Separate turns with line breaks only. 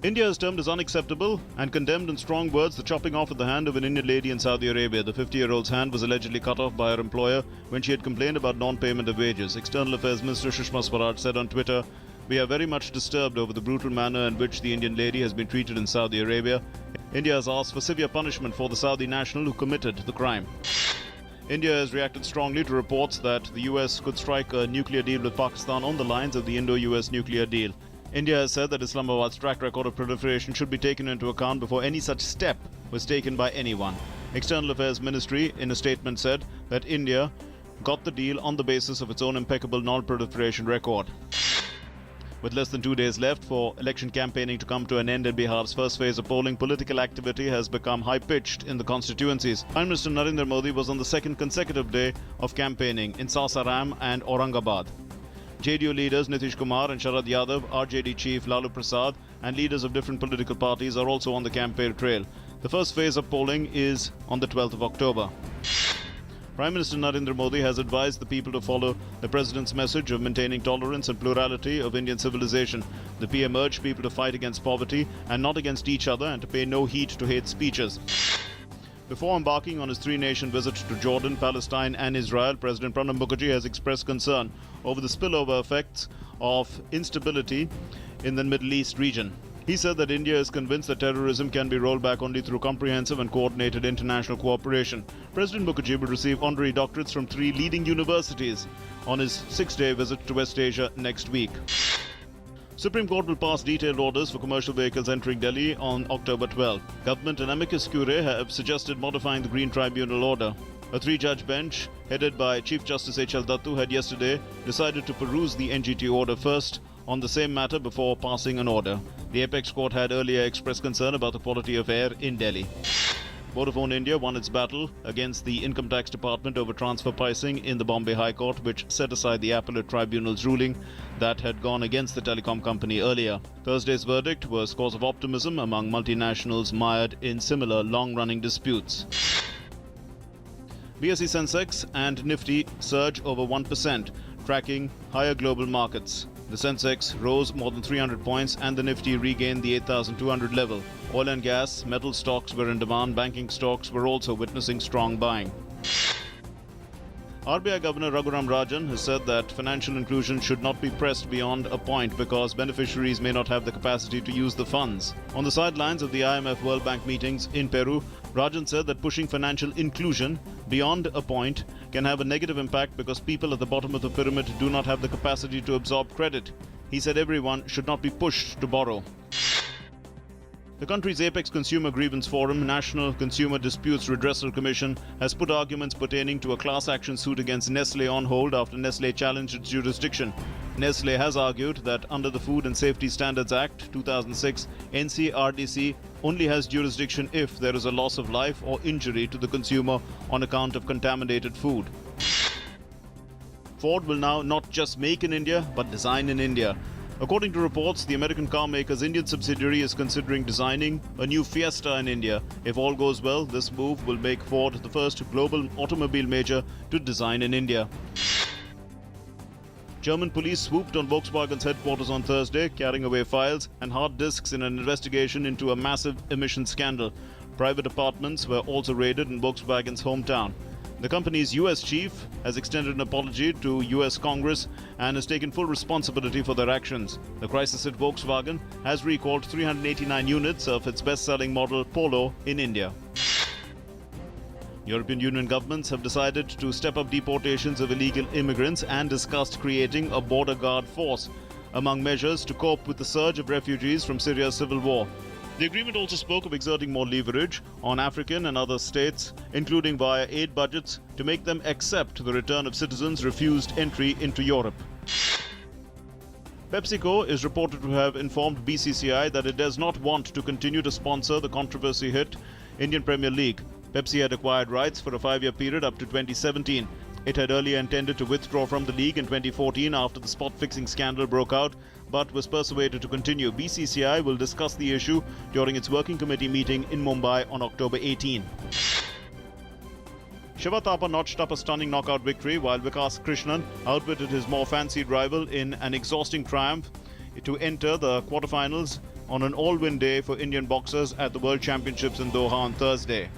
India has termed as unacceptable and condemned in strong words the chopping off of the hand of an Indian lady in Saudi Arabia. The 50-year-old's hand was allegedly cut off by her employer when she had complained about non-payment of wages. External Affairs Minister Sushma Swaraj said on Twitter, "We are very much disturbed over the brutal manner in which the Indian lady has been treated in Saudi Arabia. India has asked for severe punishment for the Saudi national who committed the crime." India has reacted strongly to reports that the US could strike a nuclear deal with Pakistan on the lines of the Indo-US nuclear deal. India has said that Islamabad's track record of proliferation should be taken into account before any such step was taken by anyone. External Affairs Ministry in a statement said that India got the deal on the basis of its own impeccable non-proliferation record. With less than 2 days left for election campaigning to come to an end in Bihar's first phase of polling, political activity has become high-pitched in the constituencies. Prime Minister Narendra Modi was on the second consecutive day of campaigning in Sasaram and Aurangabad. JDU leaders Nitish Kumar and Sharad Yadav, RJD chief Lalu Prasad, and leaders of different political parties are also on the campaign trail. The first phase of polling is on the 12th of October. Prime Minister Narendra Modi has advised the people to follow the President's message of maintaining tolerance and plurality of Indian civilization. The PM urged people to fight against poverty and not against each other and to pay no heed to hate speeches. Before embarking on his three-nation visit to Jordan, Palestine and Israel, President Pranab Mukherjee has expressed concern over the spillover effects of instability in the Middle East region. He said that India is convinced that terrorism can be rolled back only through comprehensive and coordinated international cooperation. President Mukherjee will receive honorary doctorates from 3 leading universities on his 6-day visit to West Asia next week. Supreme Court will pass detailed orders for commercial vehicles entering Delhi on October 12. Government and amicus curiae have suggested modifying the Green Tribunal order. A 3-judge bench, headed by Chief Justice H.L. Dattu, had yesterday decided to peruse the NGT order first on the same matter before passing an order. The Apex Court had earlier expressed concern about the quality of air in Delhi. Vodafone India won its battle against the Income Tax Department over transfer pricing in the Bombay High Court, which set aside the appellate tribunal's ruling that had gone against the telecom company earlier. Thursday's verdict was cause of optimism among multinationals mired in similar long-running disputes. BSE Sensex and Nifty surge over 1%, tracking higher global markets. The Sensex rose more than 300 points and the Nifty regained the 8,200 level. Oil and gas, metal stocks were in demand. Banking stocks were also witnessing strong buying. RBI Governor Raghuram Rajan has said that financial inclusion should not be pressed beyond a point because beneficiaries may not have the capacity to use the funds. On the sidelines of the IMF World Bank meetings in Peru, Rajan said that pushing financial inclusion beyond a point can have a negative impact because people at the bottom of the pyramid do not have the capacity to absorb credit. He said everyone should not be pushed to borrow. The country's apex consumer grievance forum, National Consumer Disputes Redressal Commission, has put arguments pertaining to a class action suit against Nestle on hold after Nestle challenged its jurisdiction. Nestle has argued that under the Food and Safety Standards Act 2006, NCRDC only has jurisdiction if there is a loss of life or injury to the consumer on account of contaminated food. Ford will now not just make in India, but design in India. According to reports, the American car maker's Indian subsidiary is considering designing a new Fiesta in India. If all goes well, this move will make Ford the first global automobile major to design in India. German police swooped on Volkswagen's headquarters on Thursday, carrying away files and hard disks in an investigation into a massive emission scandal. Private apartments were also raided in Volkswagen's hometown. The company's US chief has extended an apology to US Congress and has taken full responsibility for their actions. The crisis at Volkswagen has recalled 389 units of its best-selling model Polo in India. European Union governments have decided to step up deportations of illegal immigrants and discussed creating a border guard force among measures to cope with the surge of refugees from Syria's civil war. The agreement also spoke of exerting more leverage on African and other states, including via aid budgets, to make them accept the return of citizens refused entry into Europe. PepsiCo is reported to have informed BCCI that it does not want to continue to sponsor the controversy-hit Indian Premier League. Pepsi had acquired rights for a 5-year period up to 2017. It had earlier intended to withdraw from the league in 2014 after the spot-fixing scandal broke out, but was persuaded to continue. BCCI will discuss the issue during its working committee meeting in Mumbai on October 18. Shiva Thapa notched up a stunning knockout victory while Krishnan outwitted his more fancied rival in an exhausting triumph to enter the quarterfinals on an all-win day for Indian boxers at the World Championships in Doha on Thursday.